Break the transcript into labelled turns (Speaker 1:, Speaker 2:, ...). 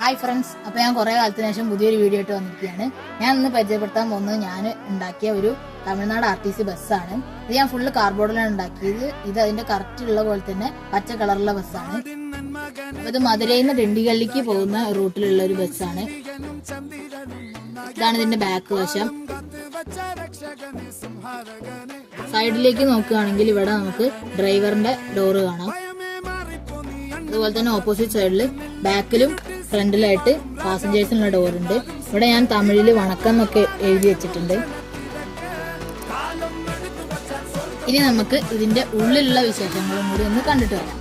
Speaker 1: Hi friends, അപ്പോൾ ഞാൻ കുറേ കാലത്തിന് ശേഷം പുതിയൊരു വീഡിയോ ആയിട്ട് വന്നിരിക്കുകയാണ്. ഞാൻ ഇന്ന് പരിചയപ്പെടുത്താൻ പോകുന്നത് ഞാൻ ഉണ്ടാക്കിയ ഒരു തമിഴ്നാട് RTC ബസ്സാണ്. ഇത് ഞാൻ ഫുള്ള് കാർഡ്ബോർഡിലാണ് ഉണ്ടാക്കിയത്. ഇത് അതിന്റെ കറക്റ്റ് ഉള്ള പോലെ തന്നെ പച്ച കളറുള്ള ബസ്സാണ്. ഇത് മധുരയിൽ നിന്ന് ഡിണ്ടിഗല്ലിക്ക് പോകുന്ന റൂട്ടിലുള്ള ഒരു ബസ്സാണ്. ഇതാണ് ഇതിന്റെ ബാക്ക് വശം. സൈഡിലേക്ക് നോക്കുകയാണെങ്കിൽ ഇവിടെ നമുക്ക് ഡ്രൈവറിന്റെ ഡോറ് കാണാം. അതുപോലെ തന്നെ ഓപ്പോസിറ്റ് സൈഡിൽ ബാക്കിലും ഫ്രണ്ടിലായിട്ട് പാസഞ്ചേഴ്സിനുള്ള ഡോറുണ്ട്. ഇവിടെ ഞാൻ തമിഴിൽ വണക്കം എന്നൊക്കെ എഴുതി വെച്ചിട്ടുണ്ട്. ഇനി നമുക്ക് ഇതിന്റെ ഉള്ളിലുള്ള വിശേഷങ്ങളും കൂടി ഒന്ന് കണ്ടിട്ട് വരാം.